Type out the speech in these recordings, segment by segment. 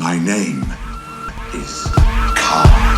My name is K.A.A.N.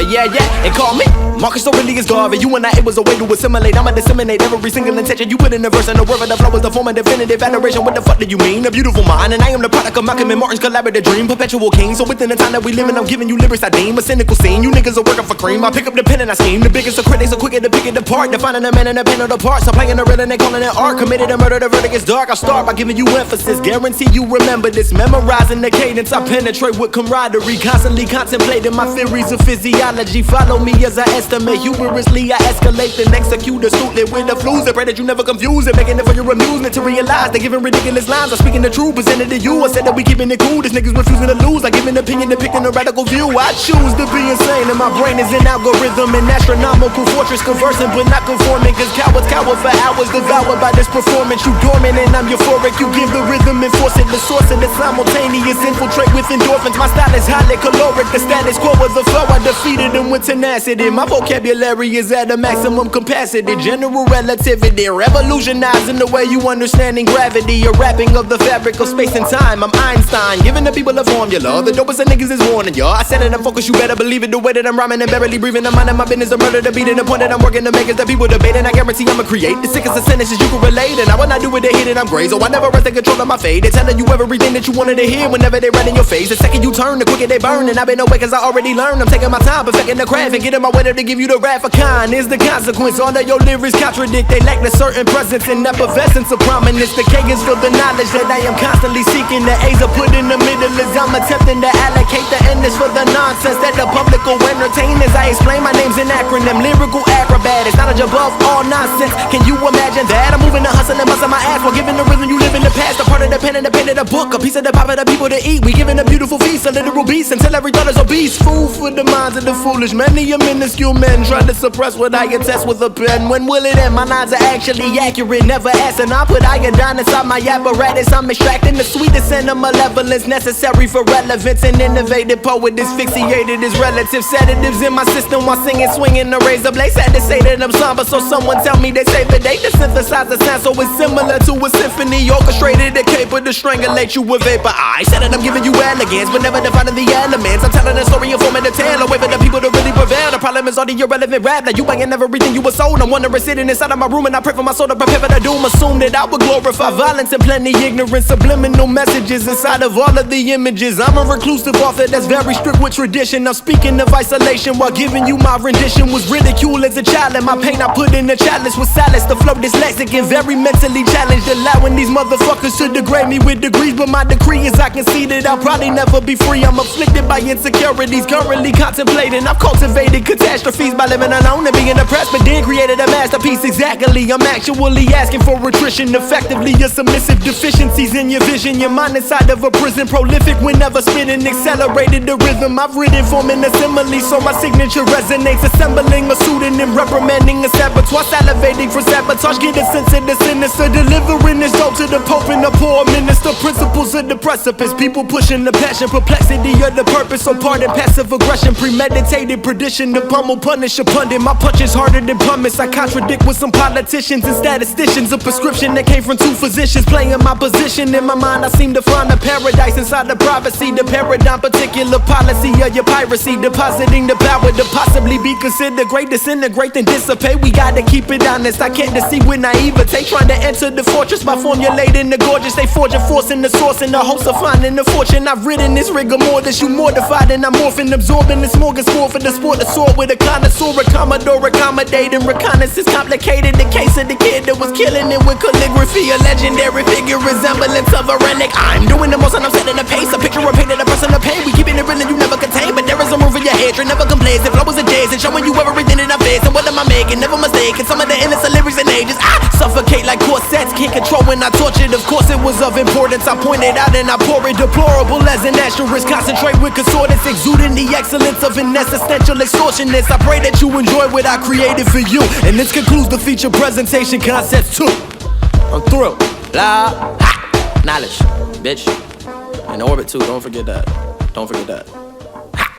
Yeah, and call me Marcus Aurelius Garvey. You and I, it was a way to assimilate. I'ma disseminate every single intention you put in the verse, and the word of the flow is the form of definitive adoration. What the fuck do you mean? A beautiful mind, and I am the product of Malcolm and Martin's collaborative dream. Perpetual king, so within the time that we live in, I'm giving you lyrics I deem a cynical scene. You niggas are working for cream. I pick up the pen and I scheme. The biggest of critics are quicker to pick it apart, defining the man and the pen of the parts. I'm playing the real and they calling it art. Committed a murder, the verdict is dark. I start by giving you emphasis, guarantee you remember this. Memorizing the cadence, I penetrate with camaraderie. Constantly contemplating my theories of physiology. Follow me as I estimate, humorously I escalate, then execute astutely with the flus. I pray that you never confuse it, making it for your amusement to realize they're giving ridiculous lines. I'm speaking the truth, presented to you. I said that we keeping it cool, this niggas refusing to lose. I give an opinion depicting a radical view. I choose to be insane, and my brain is an algorithm, an astronomical fortress, conversing but not conforming. Cause cowards cower for hours, devoured by this performance. You dormant and I'm euphoric, you give the rhythm and force it. The source of the simultaneous infiltrate with endorphins. My style is highly caloric, the status quo was the flow. I defeated them with tenacity. My vocabulary is at a maximum capacity. General relativity, revolutionizing the way you understanding gravity. A wrapping of the fabric of space and time. I'm Einstein, giving the people a formula. The dopest of niggas is warning y'all. I said it, I'm focused, you better believe it. The way that I'm rhyming and barely breathing, I'm minding my business. The murder, the beating, the point that I'm working to make is that people debating. I guarantee I'ma create the sickest of sentences you can relate. And I will not do it, they hit it, I'm great. So I never rest in control of my fate. They're telling you everything that you wanted to hear whenever they right in your face. The second you turn, the quicker they burn. And I've been away cause I already learned. I'm taking my time, perfecting the craft and getting my way to give you the wrath of K.A.A.N. is the consequence. All of your lyrics contradict, they lack the certain presence and effervescence of prominence. The K is for the knowledge that I am constantly seeking. The A's are put in the middle as I'm attempting to allocate. The N is for the nonsense that the public will entertain. As I explain, my name's an acronym, lyrical acrobat. It's knowledge above all nonsense. Can you imagine that? I'm moving the hustle and busting my ass while giving the rhythm you live in the past. A part of the pen and the pen of the book, a piece of the pop of the people to eat. We giving a beautiful feast, a literal beast until every thought is obese. Food for the minds of the foolish. Many a minuscule men trying to suppress what I attest with a pen. When will it end? My lines are actually accurate, never asking. I put iodine inside my apparatus. I'm extracting the sweetest and the malevolence necessary for relevance. An innovative poet asphyxiated his relatives. Sedatives in my system while singing, swinging the razor blade. Sad to say that I'm somber, so someone tell me they save the day to synthesize the sound so it's similar to a symphony orchestrated, capable to strangulate you with vapor. I said that I'm giving you elegance, but never defining the elements. I'm telling a story and forming a tale, a way for the people to really prevail. The problem is all the irrelevant rap. Now you banging everything you were sold. I'm wondering sitting inside of my room and I pray for my soul to prepare for the doom. Assume that I would glorify violence and plenty ignorance, subliminal messages inside of all of the images. I'm a reclusive author that's very strict with tradition. I'm speaking of isolation while giving you my rendition. Was ridiculed as a child and my pain I put in the chalice with silence. The flow dyslexic and very mentally challenged, allowing these motherfuckers to degrade me with degrees. But my decree is I can see that I'll probably never be free. I'm afflicted by insecurities, currently contemplating. I've cultivated catastrophes by living alone and being depressed, but then created a masterpiece. Exactly, I'm actually asking for attrition. Effectively, your submissive deficiencies in your vision. Your mind inside of a prison, prolific whenever spinning, accelerated the rhythm. I've written forming a simile, so my signature resonates. Assembling a pseudonym, reprimanding a saboteur, salivating for sabotage. Get a sense of the sinister, delivering this dope to the Pope and the poor minister. Principles of the precipice, people pushing the passion, perplexity of the purpose. So pardon passive aggression, premeditated perdition. The pummel punish a pundit. My punch is harder than pumice. I contradict with some politicians and statisticians. A prescription that came from two physicians, playing my position. In my mind I seem to find a paradise inside the privacy. The paradigm, particular policy of your piracy, depositing the power to possibly be considered great. Disintegrate then dissipate. We gotta keep it honest. I can't deceive with naivete, trying to enter the fortress by formulating the gorgeous. They forging force in the source in the hopes of finding the fortune. I've written this rigor mortis, you mortified and I'm morphing, absorbing the smorgasbord for the sport to soar with a connoisseur, a commodore, accommodating reconnaissance complicated. The case of the kid that was killing it with calligraphy, a legendary figure resemblance of a relic. I'm doing the most and I'm setting the pace. A picture of painted a person of pain. We keeping it real and you never contain, but there is some room for your hatred. Never complacent, flow is a jazz and showing you everything that I face. And what am I making? Never mistaken. Some of the innocent lyrics and ages I suffocate like corsets, can't control when I tortured. Of course it was of importance, I pointed out and I pour it. Deplorable as an asterisk, concentrate with concordance, exuding the excellence of an existential extortionist. I pray that you enjoy what I created for you, and this concludes the feature presentation Concepts 2. I'm through. La ha. Knowledge, bitch. In orbit too, don't forget that. Don't forget that.